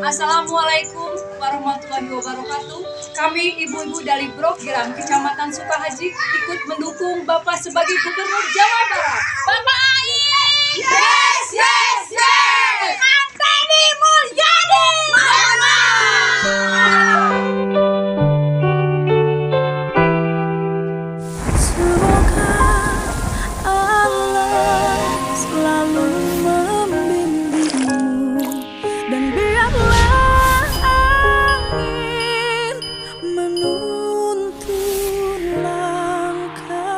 Assalamualaikum warahmatullahi wabarakatuh. Kami ibu-ibu dari Brogiran, Kecamatan Sukahaji, ikut mendukung Bapak sebagai Gubernur Jawa Barat. Bapak Ayi! Yes, yes, yes! Anteni Mulyadi! Semoga Allah selalu membimbingmu dan biarlah angin menuntun langkahmu.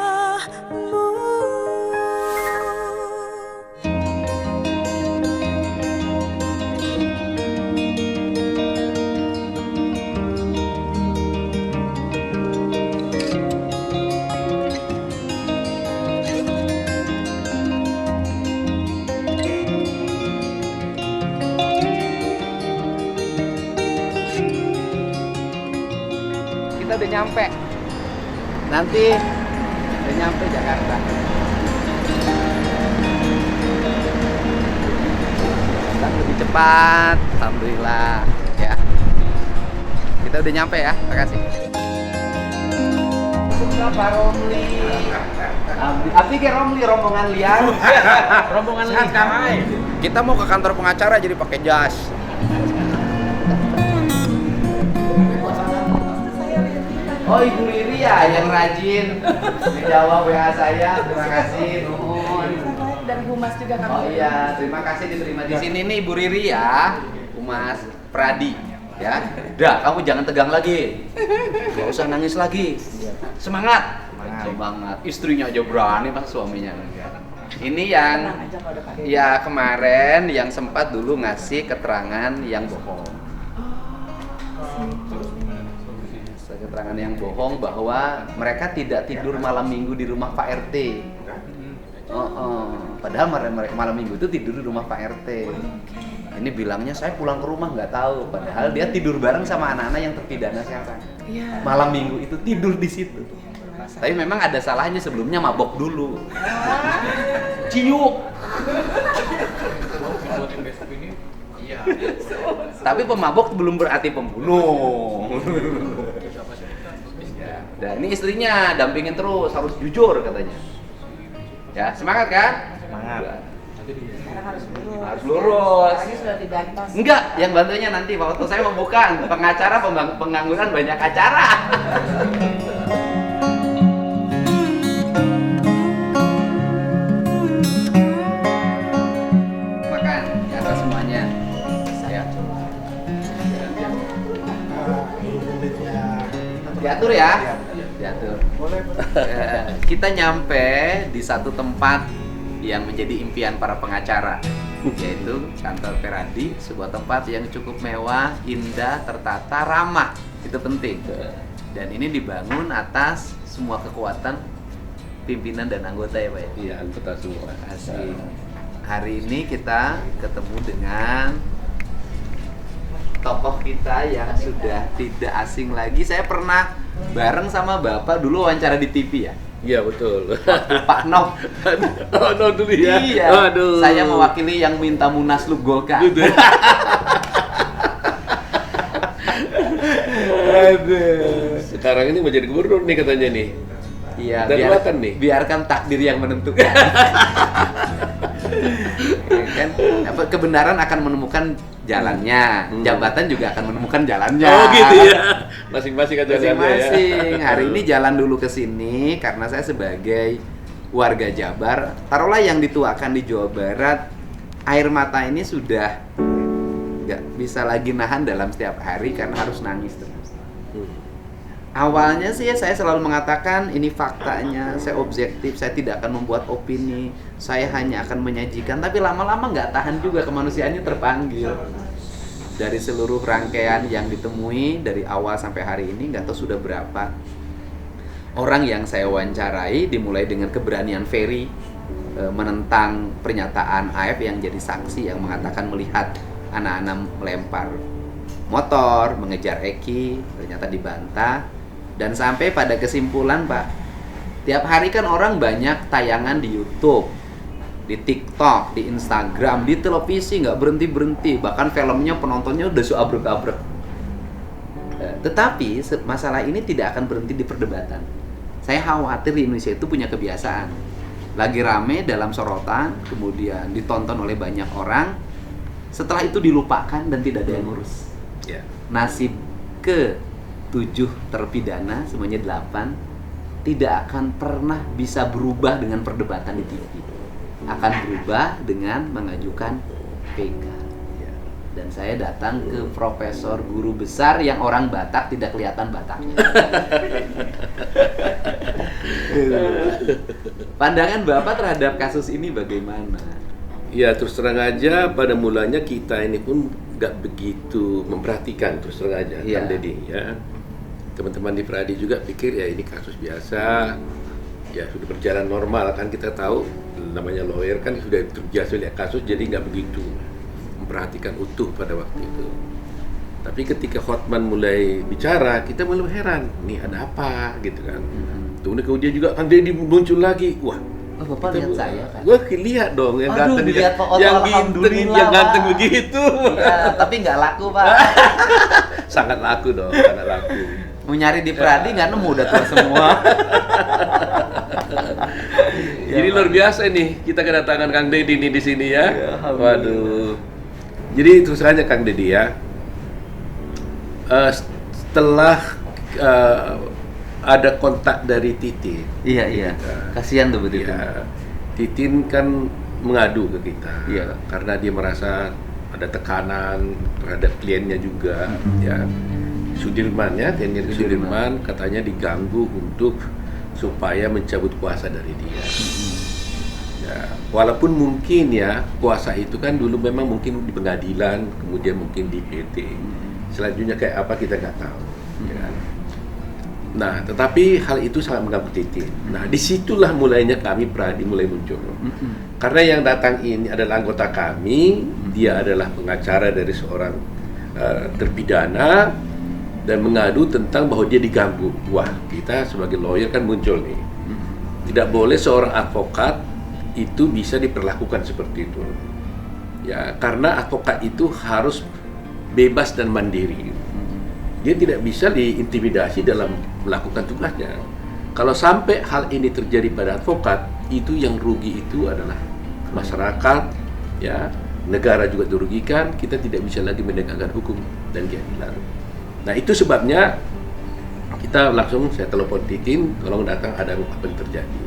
Kita udah nyampe. Nanti udah nyampe Jakarta. Datang lebih cepat, alhamdulillah ya. Kita udah nyampe ya, makasih. Pak Romli. Abdi ke Romli rombongan liar. Rombongan liar. Kita mau ke kantor pengacara jadi pakai jas. Oh, Ibu Riri ya yang rajin menjawab WA saya. Terima kasih, nuhun. Dari Humas juga kami. Oh iya, terima kasih diterima di sini nih Ibu Riri ya, Humas Pradi. Ya, udah kamu jangan tegang lagi, nggak usah nangis lagi. Semangat, semangat. Istrinya aja berani mas suaminya. Ini yang ya kemarin yang sempat dulu ngasih keterangan yang bohong. Keterangan yang bohong bahwa mereka tidak tidur malam minggu di rumah Pak RT. Padahal malam minggu itu tidur di rumah Pak RT. Ini bilangnya saya pulang ke rumah nggak tahu. Padahal dia tidur bareng sama anak-anak yang terpidana sekarang. Malam minggu itu tidur di situ. Tapi memang ada salahnya sebelumnya mabok dulu. Ciuk. Iya. Tapi pemabok belum berarti pembunuh. Dan ini istrinya dampingin terus, harus jujur katanya. Ya, semangat kan? Semangat. Harus lurus. Ini sudah dibantas. Enggak, yang bantunya nanti waktu saya mau bukan pengacara pengangguran banyak acara. Makan di atas semuanya. Ya. Diatur ya. Diatur. Kita nyampe di satu tempat yang menjadi impian para pengacara, yaitu kantor Peradi, sebuah tempat yang cukup mewah, indah, tertata, ramah. Itu penting. Dan ini dibangun atas semua kekuatan pimpinan dan anggota ya Pak ya? Iya, anggota semua. Asik. Hari ini kita ketemu dengan tokoh kita yang sudah tidak asing lagi. Saya pernah bareng sama Bapak dulu wawancara di TV ya? Iya, betul. Pak Nov. Oh, no dulu ya. Iya. Aduh. Saya mewakili yang minta Munaslup Golkar. Aduh. Sekarang ini mau jadi gubernur nih katanya nih. Iya, Kelihatan nih. biarkan takdir yang menentukan. Kan kebenaran akan menemukan jalannya, jabatan juga akan menemukan jalannya. Oh gitu ya. Masing-masing aja Masing-masing. Hari ini jalan dulu ke sini karena saya sebagai warga Jabar, taruhlah yang dituakan di Jawa Barat, air mata ini sudah nggak bisa lagi nahan dalam setiap hari karena harus nangis terus. Awalnya sih saya selalu mengatakan ini faktanya, saya objektif, saya tidak akan membuat opini, saya hanya akan menyajikan. Tapi lama-lama nggak tahan juga, kemanusiaannya terpanggil. Dari seluruh rangkaian yang ditemui dari awal sampai hari ini, nggak tahu sudah berapa orang yang saya wawancarai, dimulai dengan keberanian Ferry menentang pernyataan AF yang jadi saksi yang mengatakan melihat anak-anak melempar motor, mengejar Eki, ternyata dibantah. Dan sampai pada kesimpulan Pak, tiap hari kan orang banyak tayangan di YouTube di TikTok, di Instagram, di televisi nggak berhenti-berhenti, bahkan filmnya penontonnya udah suabrek-abrek. Tetapi masalah ini tidak akan berhenti di perdebatan. Saya khawatir di Indonesia itu punya kebiasaan, lagi rame dalam sorotan, kemudian ditonton oleh banyak orang, setelah itu dilupakan dan tidak ada yang ngurus. Ya. Nasib ke 7 terpidana, semuanya 8, tidak akan pernah bisa berubah dengan perdebatan di TV. Akan berubah dengan mengajukan PK. Dan saya datang ke profesor guru besar yang orang Batak tidak kelihatan Bataknya. Pandangan Bapak terhadap kasus ini bagaimana? Ya, terus terang aja pada mulanya kita ini pun nggak begitu memperhatikan, terus terang aja, Iya. Kang Deddy ya. Teman-teman di Pradi juga pikir ya ini kasus biasa, ya sudah berjalan normal kan, kita tahu namanya lawyer kan sudah terbiasa lihat kasus, jadi nggak begitu memperhatikan utuh pada waktu itu. Tapi ketika Hotman mulai bicara, kita mulai heran, nih ada apa gitu kan. Kemudian juga Kang Deddy muncul lagi, wah. Oh, Bapak lihat saya kan? Gue lihat dong yang Aduh, ganteng, dilihat Pak Otto, yang alhamdulillah, yang ganteng Pak. begitu. Ya, tapi nggak laku, Pak. Sangat laku dong, sangat laku. Mau nyari di Pradi nggak nemu, udah tua semua. Jadi luar biasa nih kita kedatangan Kang Deddy nih di sini ya. Ya, alhamdulillah. Waduh. Jadi terus aja Kang Deddy ya. Setelah ada kontak dari Titin. Iya, iya. Kasihan tuh betul. Ya, Titin kan mengadu ke kita. Iya. Karena dia merasa ada tekanan terhadap kliennya juga ya. Sudirman ya, Tenir Sudirman katanya diganggu untuk supaya mencabut kuasa dari dia. Ya, walaupun mungkin ya kuasa itu kan dulu memang mungkin di pengadilan, kemudian mungkin di PT. Selanjutnya kayak apa kita nggak tahu. Ya kan? Nah, tetapi hal itu sangat mengganggu Titin. Nah, disitulah mulainya kami Pradi mulai muncul. Karena yang datang ini adalah anggota kami, dia adalah pengacara dari seorang terpidana dan mengadu tentang bahwa dia diganggu. Wah, kita sebagai lawyer kan muncul nih. Tidak boleh seorang advokat itu bisa diperlakukan seperti itu. Ya, karena advokat itu harus bebas dan mandiri. Dia tidak bisa diintimidasi dalam melakukan tugasnya. Kalau sampai hal ini terjadi pada advokat, itu yang rugi itu adalah masyarakat, ya, negara juga dirugikan. Kita tidak bisa lagi menegakkan hukum dan keadilan. Nah, itu sebabnya kita langsung saya telepon Titin, tolong datang, ada apa yang terjadi.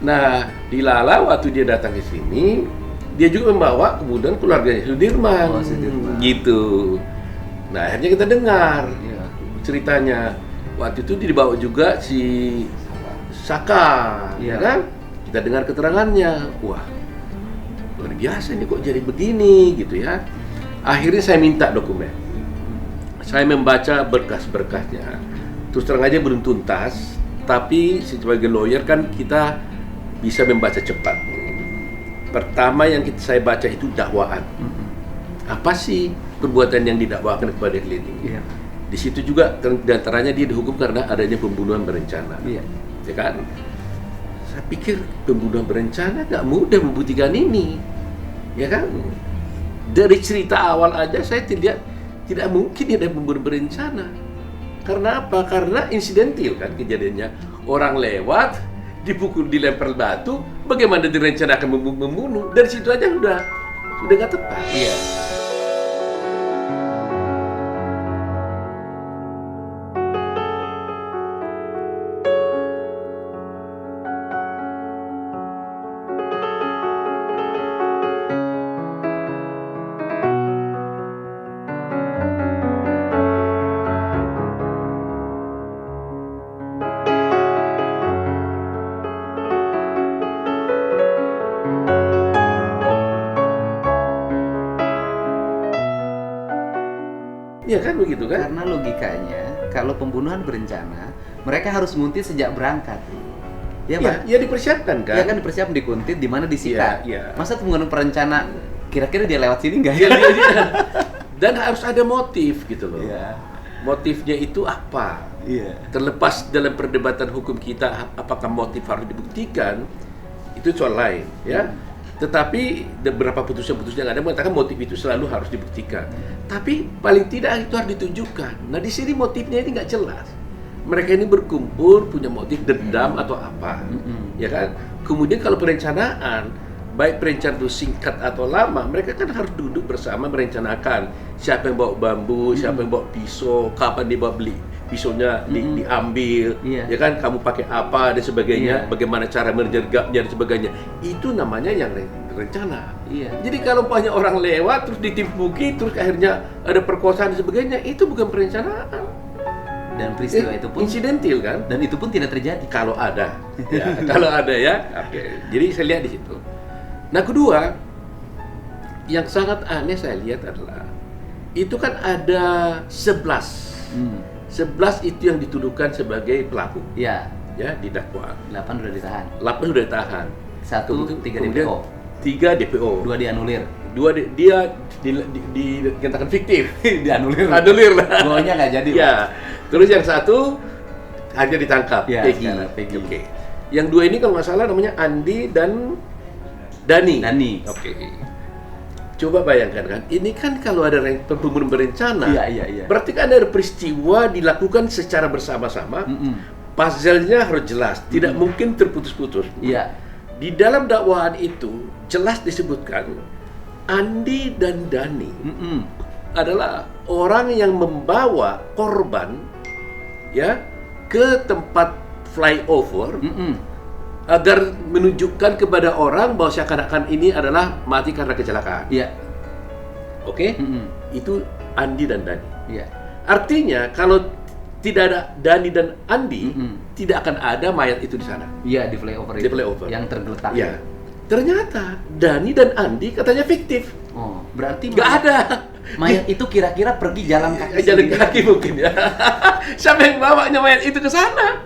Nah, di Lala waktu dia datang ke sini, dia juga membawa kemudian keluarganya Sudirman. Oh, Sudirman. Gitu. Nah, akhirnya kita dengar Iya. ceritanya. Waktu itu dibawa juga si Saka, Iya. ya kan? Kita dengar keterangannya. Wah, luar biasa ini kok jadi begini gitu ya. Akhirnya saya minta dokumen. Saya membaca berkas-berkasnya. Terus terang aja belum tuntas, tapi sebagai lawyer kan kita bisa membaca cepat. Pertama yang saya baca itu dakwaan. Apa sih perbuatan yang didakwakan kepada klien ini? Iya. Di situ juga diantaranya dia dihukum karena adanya pembunuhan berencana. Iya. Ya kan? Saya pikir pembunuhan berencana nggak mudah membuktikan ini, ya kan? Dari cerita awal aja saya tidak mungkin dia ada pembunuhan berencana. Karena apa? Karena insidentil kan kejadiannya. Orang lewat, dipukul, dilempar batu, bagaimana direncanakan membunuh? Dari situ aja sudah nggak tepat. Iya. Iya kan begitu kan? Karena logikanya, kalau pembunuhan berencana, mereka harus nguntit sejak berangkat. Ya, Pak? Ya dipersiapkan kan? Ya kan dipersiapkan, dikuntit, di mana disita. Iya, iya. Masa pembunuhan berencana, kira-kira dia lewat sini nggak Iya, ya? iya. Dan harus ada motif gitu loh. Iya. Motifnya itu apa? Iya. Terlepas dalam perdebatan hukum kita apakah motif harus dibuktikan, itu soal lain ya. Tetapi beberapa putusan-putusan yang ada mengatakan motif itu selalu harus dibuktikan. Tapi paling tidak itu harus ditunjukkan. Nah di sini motifnya ini nggak jelas. Mereka ini berkumpul punya motif dendam atau apa, ya kan? Kemudian kalau perencanaan, baik perencanaan itu singkat atau lama, mereka kan harus duduk bersama merencanakan siapa yang bawa bambu, siapa yang bawa pisau, kapan dia bawa beli pisaunya diambil, Iya. ya kan? Kamu pakai apa dan sebagainya, Iya. bagaimana cara menyergapnya dan sebagainya. Itu namanya yang rencana. Iya. Jadi kalau banyak orang lewat terus ditimpuki, terus akhirnya ada perkosaan dan sebagainya, itu bukan perencanaan. Dan peristiwa itu pun insidentil kan? dan itu pun tidak terjadi. Kalau ada, ya, kalau ada ya. Oke. Jadi saya lihat di situ. Nah kedua, yang sangat aneh saya lihat adalah itu kan ada 11. 11 itu yang dituduhkan sebagai pelaku, Ya, ya di dakwaan. 8 sudah ditahan. 8 sudah ditahan. 1, 3 Kemudian DPO. 3 DPO. 2 dianulir. 2 dia dikatakan fiktif. Dianulir. Anulir lah. Goalnya nggak jadi. Ya. Terus yang satu hanya ditangkap, Ya, Peggy. sekarang Peggy. Oke. Yang 2 ini kalau nggak salah namanya Andi dan Dani. Dani. Oke. Coba bayangkan kan, ini kan kalau ada pembunuhan berencana, Iya. berarti kan ada peristiwa dilakukan secara bersama-sama, puzzle-nya harus jelas, tidak mungkin terputus-putus. Iya. Di dalam dakwaan itu jelas disebutkan Andi dan Dani adalah orang yang membawa korban ya ke tempat flyover agar menunjukkan kepada orang bahwa seakan-akan ini adalah mati karena kecelakaan. Iya. Oke? Itu Andi dan Dani. Iya. Artinya kalau tidak ada Dani dan Andi, tidak akan ada mayat itu di sana. Iya, di flyover Di itu. flyover. Yang tergeletak. Ya. Ternyata Dani dan Andi katanya fiktif. Oh, berarti Nggak ada. mayat itu kira-kira pergi jalan kaki. Jalan sendiri. kaki mungkin ya. Siapa yang bawanya mayat itu ke sana?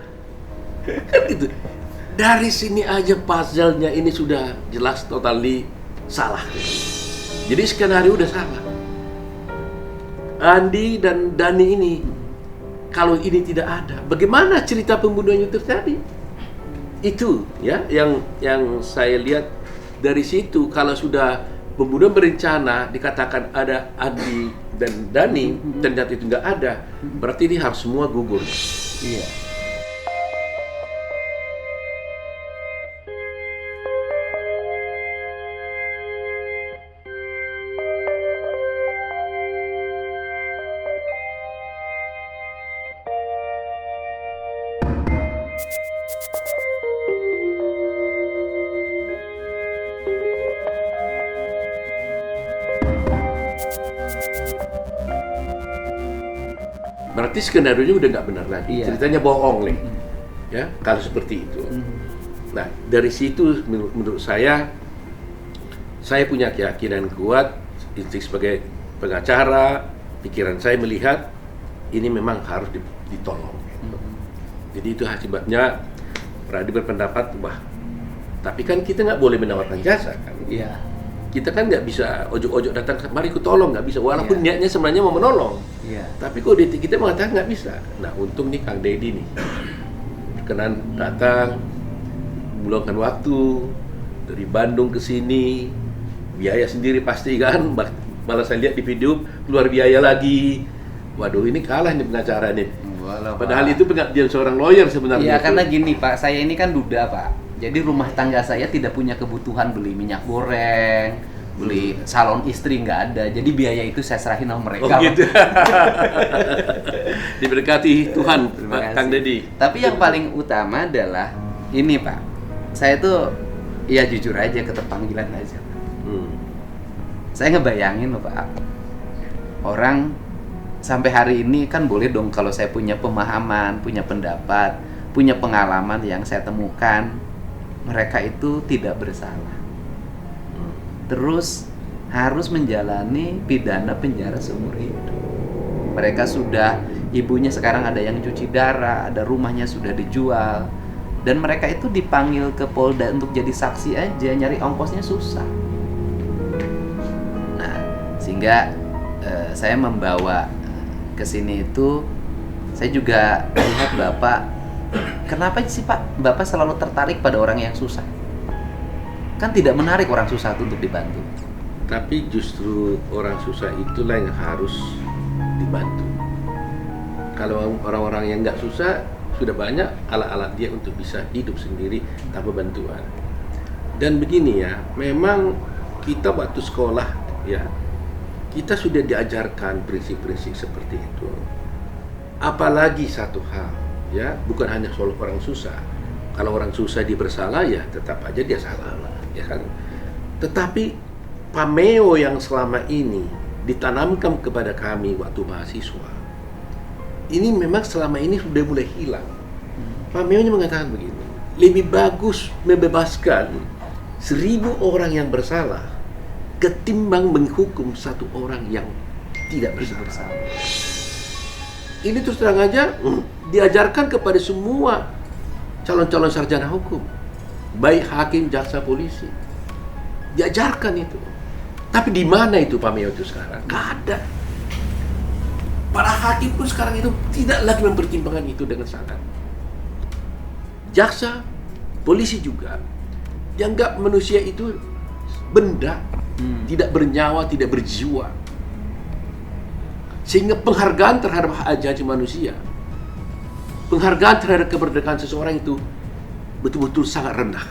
Kan gitu. Dari sini aja puzzle-nya ini sudah jelas totally salah. Jadi skenario udah salah. Andi dan Dani ini kalau ini tidak ada, bagaimana cerita pembunuhannya terjadi? Itu ya yang saya lihat dari situ. Kalau sudah pembunuhan berencana dikatakan ada Andi dan Dani, ternyata itu nggak ada, berarti ini harus semua gugur. Iya. Berarti skenario-nya udah nggak benar lagi. Iya. Ceritanya bohong nih. Ya, kalau seperti itu. Nah, dari situ menurut saya punya keyakinan kuat insting sebagai pengacara, pikiran saya melihat ini memang harus ditolong. Jadi itu akibatnya Pradi berpendapat, wah, tapi kan kita nggak boleh menawarkan jasa kan. Iya. Kita kan nggak bisa ojok-ojok datang, mari ku tolong, nggak bisa. Walaupun Iya. niatnya sebenarnya mau menolong. Iya. Tapi kok kita mengatakan nggak bisa. Nah, untung nih Kang Deddy nih berkenan datang, meluangkan waktu dari Bandung ke sini, biaya sendiri pasti kan. Malah saya lihat di video keluar biaya lagi. Waduh, ini kalah nih pengacara nih. Walau, Padahal Pak. itu pengabdian seorang lawyer sebenarnya. Iya, itu. karena gini Pak, saya ini kan duda Pak. Jadi rumah tangga saya tidak punya kebutuhan beli minyak goreng, beli salon istri nggak ada. Jadi biaya itu saya serahin sama mereka. Oh Pak. gitu. Diberkati Tuhan, Terima Pak kasih. Kang Deddy. Tapi yang paling utama adalah ini Pak. Saya tuh ya jujur aja ketepanggilan aja. Saya ngebayangin loh Pak. Orang sampai hari ini kan boleh dong kalau saya punya pemahaman, punya pendapat, punya pengalaman yang saya temukan, mereka itu tidak bersalah. Terus harus menjalani pidana penjara seumur hidup. Mereka sudah, ibunya sekarang ada yang cuci darah, ada rumahnya sudah dijual, dan mereka itu dipanggil ke Polda untuk jadi saksi aja, nyari ongkosnya susah. Nah, sehingga saya membawa ke sini itu, saya juga lihat Bapak, kenapa sih Pak Bapak selalu tertarik pada orang yang susah? Kan tidak menarik orang susah untuk dibantu. Tapi justru orang susah itulah yang harus dibantu. Kalau orang-orang yang nggak susah, sudah banyak alat-alat dia untuk bisa hidup sendiri tanpa bantuan. Dan begini ya, memang kita waktu sekolah ya, kita sudah diajarkan prinsip-prinsip seperti itu. Apalagi satu hal ya, bukan hanya soal orang susah. Kalau orang susah dia bersalah ya tetap aja dia salah, ya kan. Tetapi pameo yang selama ini ditanamkan kepada kami waktu mahasiswa, ini memang selama ini sudah mulai hilang. Pameo-nya mengatakan begini, lebih bagus membebaskan 1000 orang yang bersalah ketimbang menghukum 1 orang yang tidak bersalah. Ini terus terang aja diajarkan kepada semua calon-calon sarjana hukum, baik hakim, jaksa, polisi, diajarkan itu. Tapi di mana itu pameo itu sekarang? Nggak ada. Para hakim pun sekarang itu tidak lagi mempertimbangkan itu dengan sangat. Jaksa, polisi juga dianggap manusia itu benda, tidak bernyawa, tidak berjiwa. Sehingga penghargaan terhadap hak asasi manusia, penghargaan terhadap kemerdekaan seseorang itu betul-betul sangat rendah.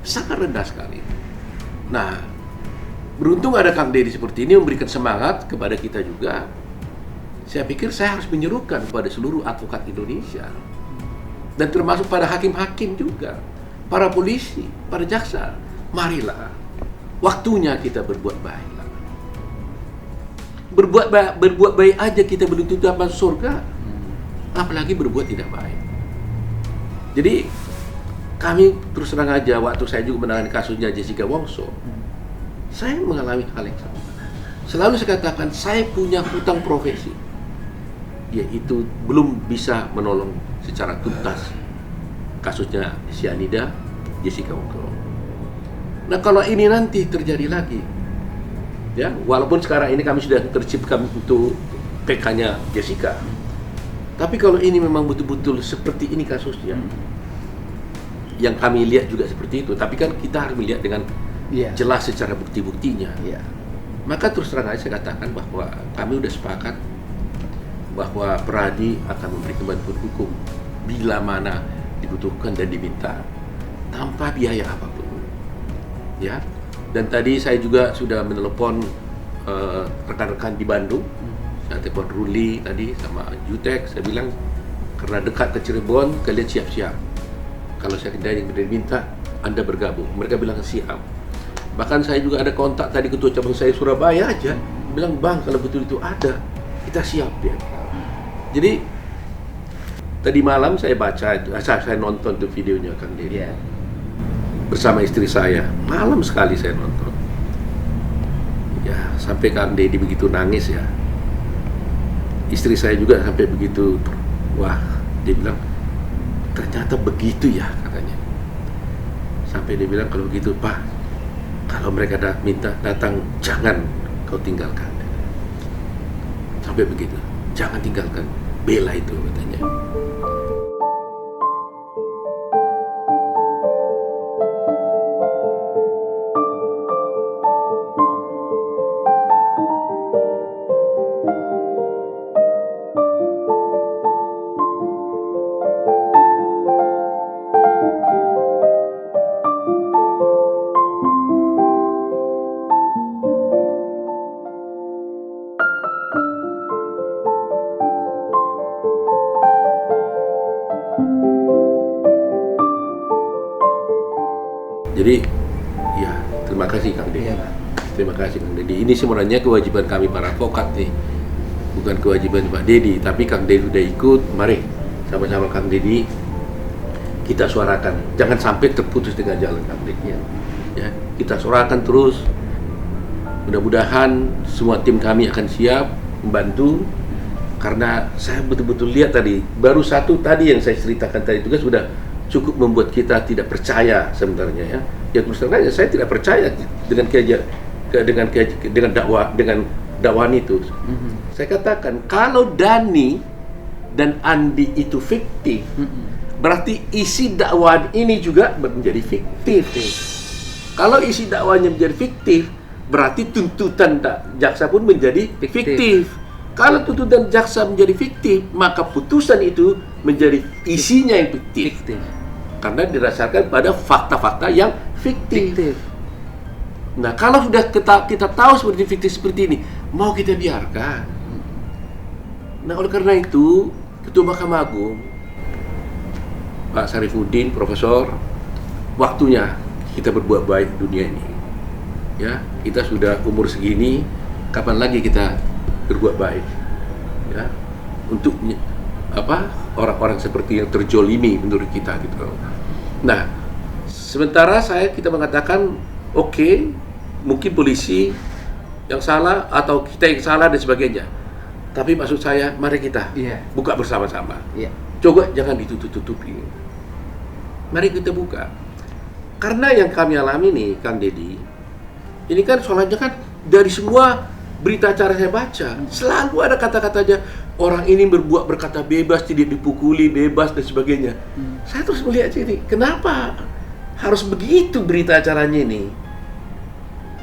Sangat rendah sekali. Nah, beruntung ada Kang Deddy seperti ini memberikan semangat kepada kita juga. Saya pikir saya harus menyerukan kepada seluruh advokat Indonesia, dan termasuk pada hakim-hakim juga, para polisi, para jaksa, marilah waktunya kita berbuat baik. Berbuat baik aja kita belum tentu dapat surga, apalagi berbuat tidak baik. Jadi kami terus terang aja, waktu saya juga menangani kasusnya Jessica Wongso, saya mengalami hal yang sama. Selalu saya katakan saya punya hutang profesi, yaitu belum bisa menolong secara tuntas kasusnya cyanida Jessica Wongso. Nah, kalau ini nanti terjadi lagi, ya, walaupun sekarang ini kami sudah terciptakan untuk PK-nya Jessica, tapi kalau ini memang betul-betul seperti ini kasusnya, yang kami lihat juga seperti itu, tapi kan kita harus melihat dengan jelas secara bukti-buktinya. Maka terus terang aja saya katakan bahwa kami sudah sepakat bahwa Peradi akan memberikan bantuan hukum bila mana dibutuhkan dan diminta, tanpa biaya apapun. Ya. Dan tadi saya juga sudah menelepon rekan-rekan di Bandung. Saya telepon Ruli tadi sama Jutek, saya bilang karena dekat ke Cirebon, kalian siap-siap. Kalau saya minta Anda bergabung, mereka bilang siap. Bahkan saya juga ada kontak tadi ketua cabang saya Surabaya aja, bilang bang kalau betul itu ada, kita siap ya. Jadi tadi malam saya baca itu, saya nonton tuh videonya Kang Deddy. Bersama istri saya, malam sekali saya nonton. Ya, sampai Kang Deddy begitu nangis ya. Istri saya juga sampai begitu, wah, dia bilang, ternyata begitu ya katanya. Sampai dia bilang kalau begitu Pak, kalau mereka minta datang, jangan kau tinggalkan. Sampai begitu, jangan tinggalkan, bela itu katanya. Jadi, ya terima kasih Kang Deddy. Terima kasih Kang Deddy. Ini sebenarnya kewajiban kami para advokat nih, bukan kewajiban Pak Deddy. Tapi Kang Deddy sudah ikut, mari sama-sama Kang Deddy kita suarakan. Jangan sampai terputus dengan jalan Kang Deddy. Ya, kita suarakan terus. Mudah-mudahan semua tim kami akan siap membantu. Karena saya betul-betul lihat tadi, baru satu tadi yang saya ceritakan tadi juga sudah cukup membuat kita tidak percaya sebenarnya ya. Yang terus terang saya tidak percaya dengan dakwaan itu. Saya katakan kalau Dani dan Andi itu fiktif, berarti isi dakwaan ini juga menjadi fiktif. Kalau isi dakwanya menjadi fiktif, berarti tuntutan jaksa pun menjadi fiktif. Kalau tuntutan jaksa menjadi fiktif, maka putusan itu menjadi isinya yang fiktif. Karena didasarkan pada fakta-fakta yang fiktif. Nah, kalau sudah kita tahu seperti fiktif seperti ini, mau kita biarkan. Nah, oleh karena itu, Ketua Mahkamah Agung Pak Syarifuddin, Profesor, waktunya kita berbuat baik di dunia ini. Ya, kita sudah umur segini, kapan lagi kita berbuat baik? Ya, untuk orang-orang seperti yang terjolimi menurut kita gitu. Nah, sementara kita mengatakan oke, mungkin polisi yang salah atau kita yang salah dan sebagainya. Tapi maksud saya, mari kita buka bersama-sama. Coba jangan ditutup-tutupi. Mari kita buka. Karena yang kami alami nih, Kang Deddy, ini kan soalnya kan dari semua berita acara saya baca, selalu ada kata-katanya orang ini berkata bebas, tidak dipukuli, bebas dan sebagainya. Saya terus melihat sini, kenapa harus begitu berita acaranya ini?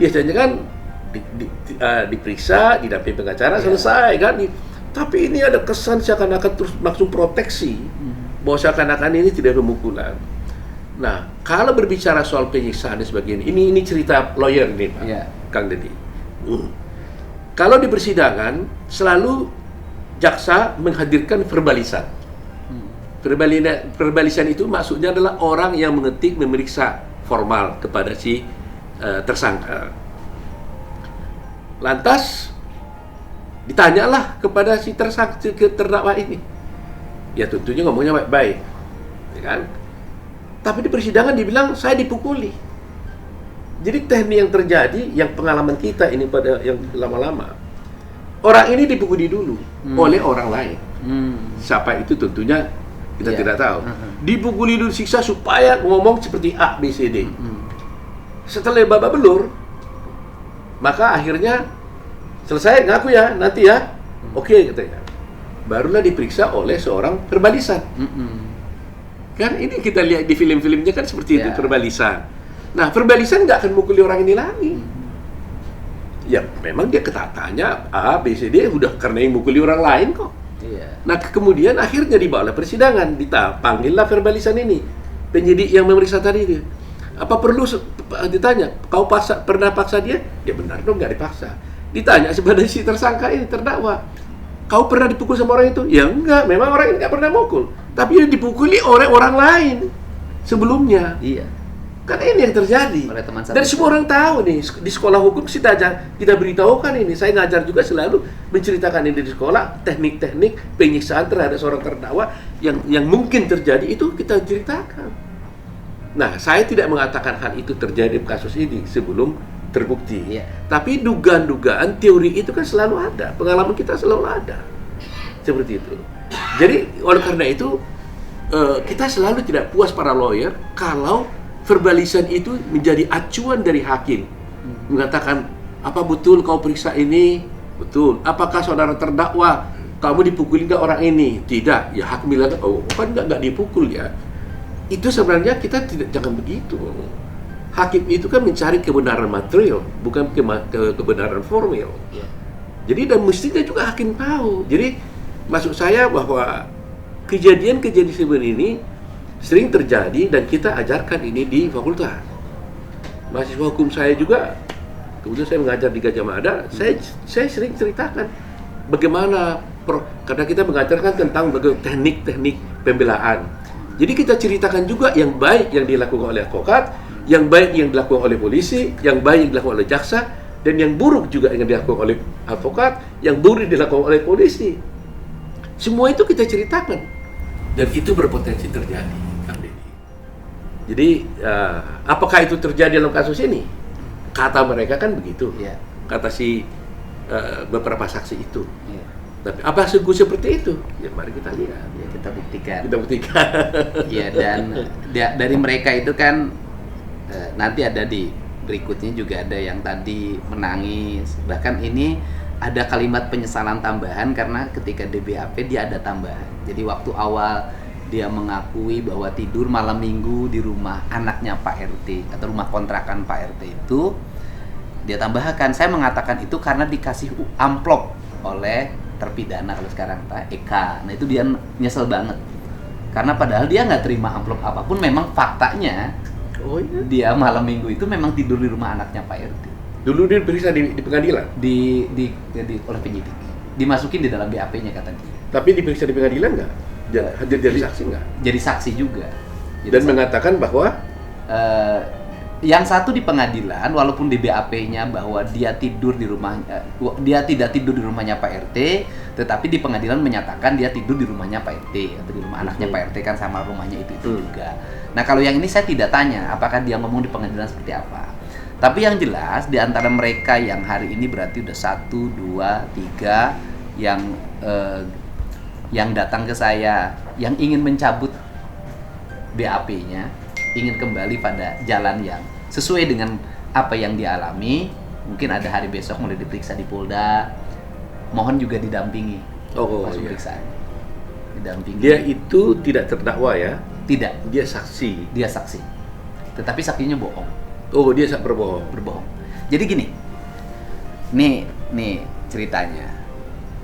Biasanya kan diperiksa, didampingi pengacara, selesai kan. Tapi ini ada kesan seakan-akan terus langsung proteksi, bahwa seakan-akan ini tidak ada pemukulan. Nah, kalau berbicara soal penyiksaan dan sebagainya, ini cerita lawyer nih Pak, Kang Deddy. Kalau di persidangan selalu jaksa menghadirkan verbalisan. Verbalisan itu maksudnya adalah orang yang mengetik, memeriksa formal kepada si tersangka. Lantas ditanyalah kepada si tersangka, terdakwa ini. Ya tentunya ngomongnya baik-baik, ya kan? Tapi di persidangan dibilang saya dipukuli. Jadi teknik yang terjadi, yang pengalaman kita ini pada yang lama-lama, orang ini dipukuli dulu oleh orang lain. Siapa itu tentunya kita tidak tahu. Dipukuli dulu, siksa supaya ngomong seperti A, B, C, D. Setelah babak belur, maka akhirnya selesai, ngaku ya, nanti ya. Oke, katanya. Barulah diperiksa oleh seorang verbalisan. Kan ini kita lihat di film-filmnya kan seperti itu, verbalisan. Nah, verbalisan nggak akan mukuli orang ini lagi. Ya, memang dia ketatanya A, B, C, D udah karena yang mukuli orang lain kok. Nah, kemudian akhirnya dibawa persidangan, dipanggillah verbalisan ini. Penyidik yang memeriksa tadi itu. Apa perlu ditanya, kau pernah paksa dia? Ya benar dong, nggak dipaksa. Ditanya sebagai si tersangka ini, terdakwa, kau pernah dipukul sama orang itu? Ya enggak, memang orang ini nggak pernah mukul. Tapi dia dipukuli oleh orang lain sebelumnya. Kan ini yang terjadi. Dan semua orang tahu nih, di sekolah hukum kita beritahukan ini. Saya ngajar juga selalu menceritakan ini di sekolah, teknik-teknik penyiksaan terhadap seorang terdakwa yang mungkin terjadi itu kita ceritakan. Nah, saya tidak mengatakan hal itu terjadi di kasus ini sebelum terbukti. Tapi dugaan-dugaan, teori itu kan selalu ada. Pengalaman kita selalu ada. Seperti itu. Jadi, oleh karena itu, kita selalu tidak puas para lawyer kalau verbalisan itu menjadi acuan dari hakim. Mengatakan, apa betul kau periksa ini? Betul. Apakah saudara terdakwa, kamu dipukuli nggak orang ini? Tidak. Ya hakim bilang, oh kan nggak dipukul ya. Itu sebenarnya kita jangan begitu. Hakim itu kan mencari kebenaran material, bukan kebenaran formal. Jadi dan mestinya juga hakim tahu. Jadi maksud saya bahwa kejadian-kejadian seperti ini sering terjadi dan kita ajarkan ini di fakultas. Mahasiswa hukum saya juga, kemudian saya mengajar di Gajah Mada, saya sering ceritakan bagaimana karena kita mengajarkan tentang teknik-teknik pembelaan. Jadi kita ceritakan juga yang baik yang dilakukan oleh advokat, yang baik yang dilakukan oleh polisi, yang baik yang dilakukan oleh jaksa, dan yang buruk juga yang dilakukan oleh advokat, yang buruk dilakukan oleh polisi. Semua itu kita ceritakan, dan itu berpotensi terjadi, Kang Deddy. Jadi, apakah itu terjadi dalam kasus ini? Kata mereka kan begitu. Kata si beberapa saksi itu. Tapi apa sungguh seperti itu? Ya mari kita lihat. Kita buktikan. Ya, dan dari mereka itu kan nanti ada di berikutnya juga ada yang tadi menangis. Bahkan ini ada kalimat penyesalan tambahan karena ketika DBAP dia ada tambahan. Jadi waktu awal dia mengakui bahwa tidur malam minggu di rumah anaknya Pak RT atau rumah kontrakan Pak RT itu. Dia tambahkan, saya mengatakan itu karena dikasih amplop oleh terpidana kalau sekarang Pak Eka. Nah itu dia nyesel banget. Karena padahal dia nggak terima amplop apapun, memang faktanya dia malam minggu itu memang tidur di rumah anaknya Pak RT. Dulu dia diperiksa di pengadilan? Oleh penyidik. Dimasukin di dalam BAP-nya kata dia. Tapi diperiksa di pengadilan nggak? Hadir jadi saksi nggak? Jadi saksi juga. Dan mengatakan bahwa yang satu di pengadilan, walaupun di BAP-nya bahwa dia tidur di rumah, dia tidak tidur di rumahnya Pak RT, tetapi di pengadilan menyatakan dia tidur di rumahnya Pak RT atau di rumah anaknya Pak RT, kan sama rumahnya itu juga. Nah kalau yang ini saya tidak tanya apakah dia ngomong di pengadilan seperti apa. Tapi yang jelas di antara mereka yang hari ini berarti udah 1, 2, 3 yang datang ke saya, yang ingin mencabut BAP-nya, ingin kembali pada jalan yang sesuai dengan apa yang dialami. Mungkin ada hari besok mulai diperiksa di Polda, mohon juga didampingi pemeriksaan. Didampingi. Dia itu tidak terdakwa ya? Tidak. Dia saksi. Dia saksi. Tetapi saksinya bohong. Oh, dia berbohong. Berbohong. Jadi gini. Nih ceritanya.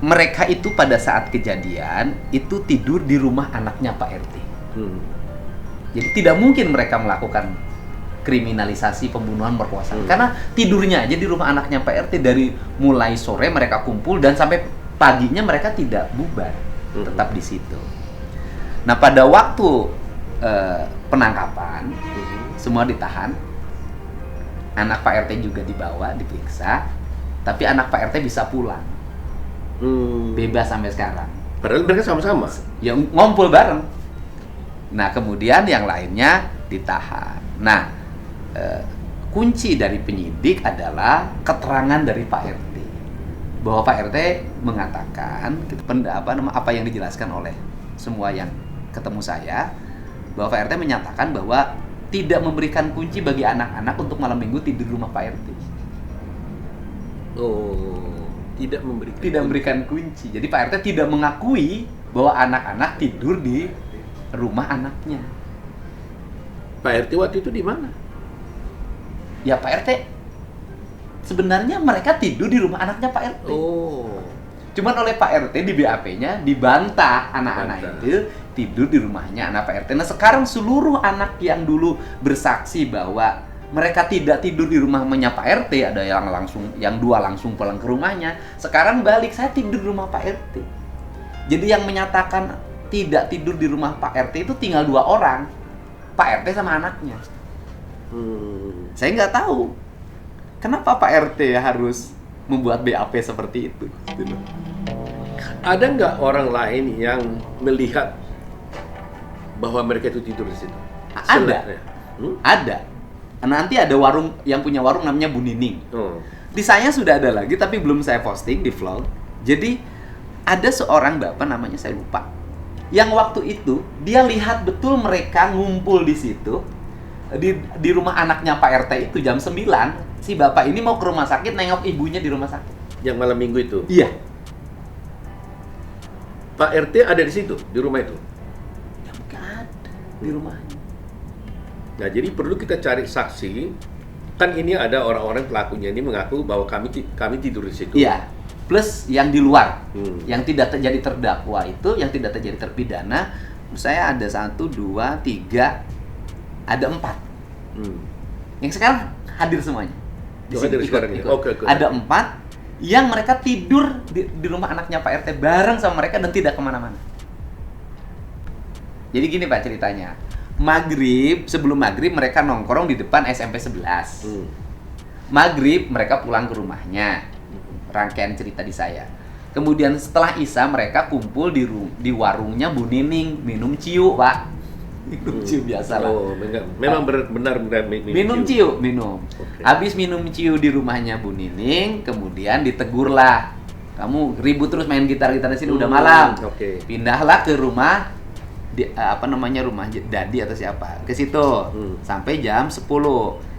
Mereka itu pada saat kejadian itu tidur di rumah anaknya Pak RT. Jadi tidak mungkin mereka melakukan kriminalisasi pembunuhan merkosaan karena tidurnya aja di rumah anaknya Pak RT. Dari mulai sore mereka kumpul dan sampai paginya mereka tidak bubar, tetap di situ. Nah pada waktu penangkapan semua ditahan, anak Pak RT juga dibawa diperiksa, tapi anak Pak RT bisa pulang, bebas sampai sekarang. Padahal mereka sama-sama Ya ngumpul bareng. Nah kemudian yang lainnya ditahan. Nah kunci dari penyidik adalah keterangan dari Pak RT bahwa Pak RT mengatakan apa yang dijelaskan oleh semua yang ketemu saya, bahwa Pak RT menyatakan bahwa tidak memberikan kunci bagi anak-anak untuk malam minggu tidur di rumah Pak RT. Tidak memberikan kunci. Jadi Pak RT tidak mengakui bahwa anak-anak tidur di rumah anaknya. Pak RT waktu itu di mana? Ya Pak RT sebenarnya mereka tidur di rumah anaknya Pak RT. Cuman oleh Pak RT di BAP-nya dibantah anak-anak itu tidur di rumahnya anak Pak RT. Nah sekarang seluruh anak yang dulu bersaksi bahwa mereka tidak tidur di rumahnya Pak RT, ada yang dua langsung pulang ke rumahnya. Sekarang balik, saya tidur di rumah Pak RT. Jadi yang menyatakan tidak tidur di rumah Pak RT itu tinggal 2 orang, Pak RT sama anaknya. Saya nggak tahu kenapa Pak RT harus membuat BAP seperti itu. Ada nggak orang lain yang melihat bahwa mereka itu tidur di situ? Ada. Ada. Nanti ada warung, yang punya warung namanya Bu Nining. Di saya sudah ada lagi tapi belum saya posting di vlog. Jadi ada seorang bapak namanya saya lupa, yang waktu itu dia lihat betul mereka ngumpul di situ di rumah anaknya Pak RT itu jam 9. Si bapak ini mau ke rumah sakit nengok ibunya di rumah sakit. Yang malam minggu itu? Iya. Pak RT ada di situ, di rumah itu? Ya bukan ada di rumahnya. Nah jadi perlu kita cari saksi. Kan ini ada orang-orang pelakunya ini mengaku bahwa kami tidur di situ. Iya. Plus yang di luar, yang tidak terjadi terdakwa itu, yang tidak terjadi terpidana, saya ada 1, 2, 3, ada 4. Yang sekarang hadir semuanya. Hadir sekarang ini. Oke. Ada 4 yang mereka tidur di rumah anaknya Pak RT bareng sama mereka dan tidak kemana-mana. Jadi gini Pak ceritanya. Sebelum maghrib mereka nongkrong di depan SMP 11. Maghrib mereka pulang ke rumahnya. Rangkaian cerita di saya. Kemudian setelah Isya mereka kumpul di warungnya Bu Nining, minum ciu, Pak. Minum ciu biasa lah. Memang benar minum ciu. Okay. Habis minum ciu di rumahnya Bu Nining, kemudian ditegurlah. Kamu ribut terus main gitar di sini udah malam. Okay. Pindahlah ke rumah rumah Dadi atau siapa. Ke situ. Sampai jam 10.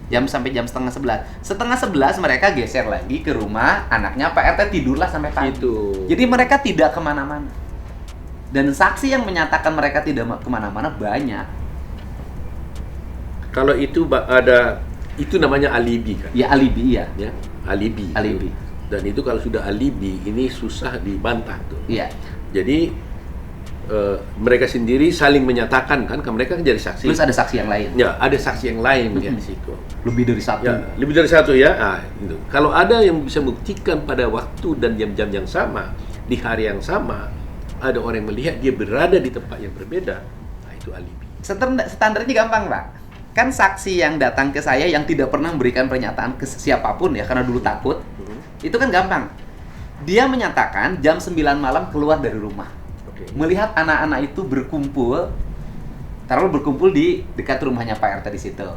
Sampai jam setengah 11. Setengah 11 mereka geser lagi ke rumah anaknya Pak RT, tidurlah sampai pagi. Itu. Jadi mereka tidak kemana-mana. Dan saksi yang menyatakan mereka tidak kemana-mana banyak. Kalau itu ada, itu namanya alibi kan? Ya alibi, iya. Ya, alibi. Alibi. Dan itu kalau sudah alibi, ini susah dibantah tuh. Iya. Jadi mereka sendiri saling menyatakan kan, mereka kan jadi saksi. Terus ada saksi yang lain. Ya, ada saksi yang lain ya di situ. Lebih dari satu. Ya, lebih dari satu ya. Itu. Kalau ada yang bisa membuktikan pada waktu dan jam-jam yang sama, di hari yang sama, ada orang yang melihat dia berada di tempat yang berbeda, nah itu alibi. Standarnya gampang, Pak. Kan saksi yang datang ke saya yang tidak pernah memberikan pernyataan ke siapapun ya, karena dulu takut, itu kan gampang. Dia menyatakan jam 9 malam keluar dari rumah. Oke. Melihat anak-anak itu berkumpul, taruh berkumpul di dekat rumahnya Pak RT di situ.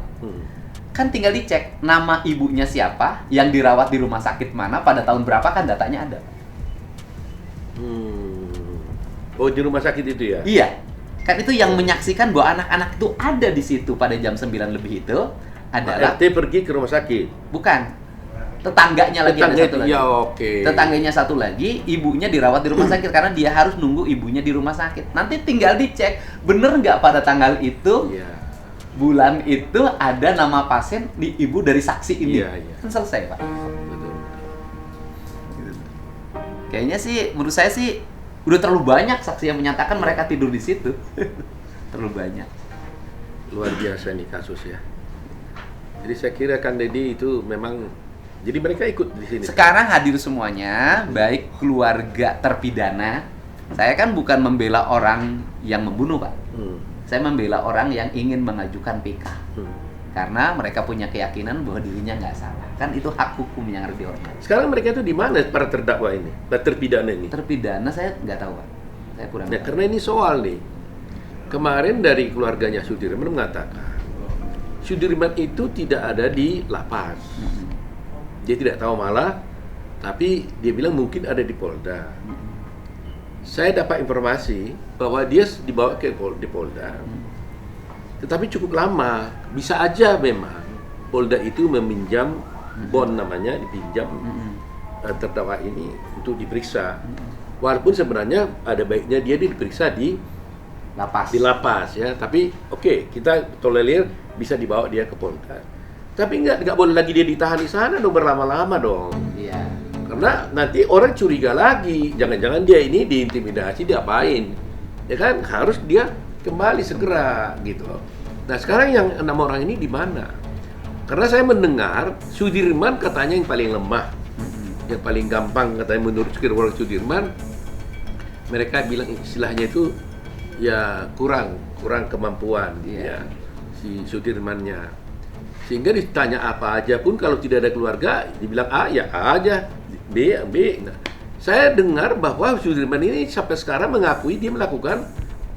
Kan tinggal dicek nama ibunya siapa, yang dirawat di rumah sakit mana, pada tahun berapa, kan datanya ada. Oh, di rumah sakit itu ya? Iya. Kan itu yang menyaksikan bahwa anak-anak itu ada di situ pada jam 9 lebih itu adalah RT pergi ke rumah sakit. bukan. Tetangganya lagi ada satu lagi. Ya, oke. Tetangganya satu lagi, ibunya dirawat di rumah sakit karena dia harus nunggu ibunya di rumah sakit. Nanti tinggal dicek, bener nggak pada tanggal itu, Iya. bulan itu ada nama pasien di ibu dari saksi ini. Iya, iya. Kan selesai, Pak. Betul. Kayaknya sih, menurut saya sih udah terlalu banyak saksi yang menyatakan mereka tidur di situ. Terlalu banyak. Luar biasa nih kasus ya. Jadi saya kira kan Deddy itu memang, jadi mereka ikut di sini. Sekarang hadir semuanya, baik keluarga terpidana. Saya kan bukan membela orang yang membunuh, Pak. Saya membela orang yang ingin mengajukan PK. Karena mereka punya keyakinan bahwa dirinya nggak salah. Kan itu hak hukum yang harus dihormati. Sekarang mereka itu di mana para terdakwa ini, para terpidana ini? Terpidana saya nggak tahu, Pak. Saya kurang Nah, tahu. karena ini soal nih. Kemarin dari keluarganya Sudirman mengatakan Sudirman itu tidak ada di lapas. Dia tidak tahu malah, tapi dia bilang mungkin ada di Polda. Saya dapat informasi bahwa dia dibawa ke di Polda. Tetapi cukup lama. Bisa aja memang Polda itu meminjam bond namanya, dipinjam terdakwa ini untuk diperiksa. Walaupun sebenarnya ada baiknya dia diperiksa di lapas ya. Tapi oke, kita tolerir bisa dibawa dia ke Polda. Tapi nggak boleh lagi dia ditahan di sana dong, berlama-lama dong. Iya. Karena nanti orang curiga lagi, jangan-jangan dia ini diintimidasi, diapain? Ya kan, harus dia kembali segera gitu. Nah, sekarang yang 6 orang ini di mana? Karena saya mendengar Sudirman katanya yang paling lemah, yang paling gampang katanya menurut orang Sudirman, mereka bilang istilahnya itu ya kurang kemampuan ya si Sudirmannya. Sehingga ditanya apa aja pun kalau tidak ada keluarga dibilang A ya A aja, B ya B. Nah, saya dengar bahwa Sudirman ini sampai sekarang mengakui dia melakukan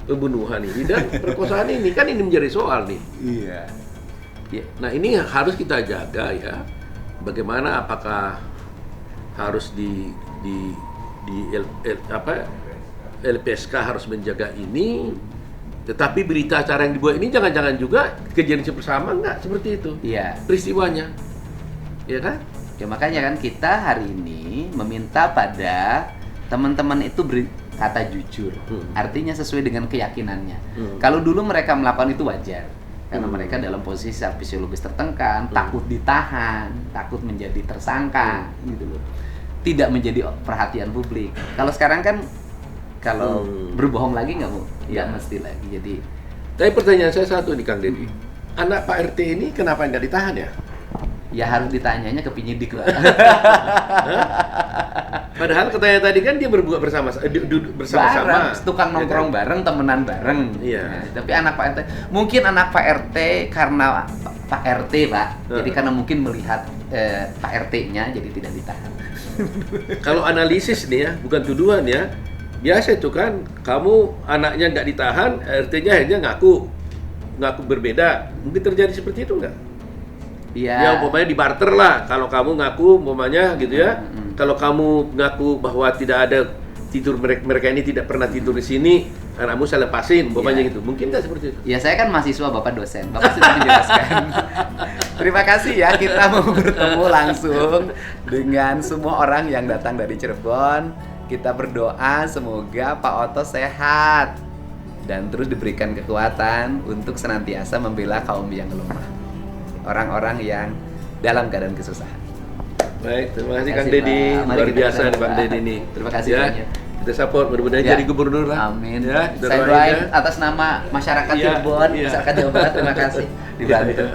pembunuhan ini dan perkosaan ini, kan ini menjadi soal nih. Iya. Nah, ini harus kita jaga ya. Bagaimana, apakah harus LPSK harus menjaga ini, tetapi berita acara yang dibuat ini jangan-jangan juga kejadian bersama, enggak seperti itu. Iya. Peristiwanya. Ya kan? Ya makanya kan kita hari ini meminta pada teman-teman itu berkata jujur. Artinya sesuai dengan keyakinannya. Kalau dulu mereka melakukan itu wajar. Karena mereka dalam posisi secara fisiologis tertekan, takut ditahan, takut menjadi tersangka, gitu loh. Tidak menjadi perhatian publik. Kalau sekarang kan, kalau berbohong lagi nggak Bu? Ya mesti lagi. Jadi. Tapi pertanyaan saya satu nih Kang Deddy. Anak Pak RT ini kenapa nggak ditahan ya? Ya harus ditanyanya ke penyidik lah. Padahal katanya tadi kan dia berbuat bersama-sama. Bareng, tukang nongkrong ya kan? bareng, temenan bareng. Iya. Nah, tapi anak Pak RT, mungkin anak Pak RT karena Pak RT Pak, jadi karena mungkin melihat Pak RT-nya jadi tidak ditahan. Kalau analisis nih ya, bukan tuduhan ya. Biasa itu kan, kamu anaknya nggak ditahan, RT-nya akhirnya ngaku berbeda. Mungkin terjadi seperti itu nggak? Iya. Ya umpamanya di barter lah. Kalau kamu ngaku umpamanya gitu ya. Kalau kamu ngaku bahwa tidak ada tidur, mereka ini tidak pernah tidur di sini, anakmu saya lepasin umpamanya gitu. Mungkin nggak seperti itu? Ya saya kan mahasiswa, Bapak dosen. Bapak sudah menjelaskan. Terima kasih ya, kita mau bertemu langsung dengan semua orang yang datang dari Cirebon. Kita berdoa semoga Pak Otto sehat dan terus diberikan kekuatan untuk senantiasa membela kaum yang lemah, orang-orang yang dalam keadaan kesusahan. Baik, terima kasih Terima Kang kasih, Deddy. Pak. Mari Luar kita biasa berdoa. Bang Deddy ini. Terima kasih ya. banyak. Kita support, mudah-mudahan Ya. jadi gubernur lah. Amin. Ya, kita Saya doain doain atas nama masyarakat Iya, Cirebon, iya. masyarakat Jawa Barat, terima kasih dibantu.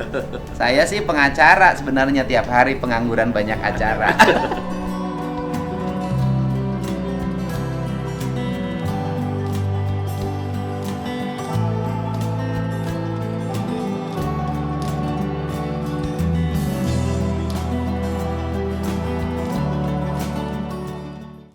Saya sih pengacara sebenarnya, tiap hari pengangguran banyak acara.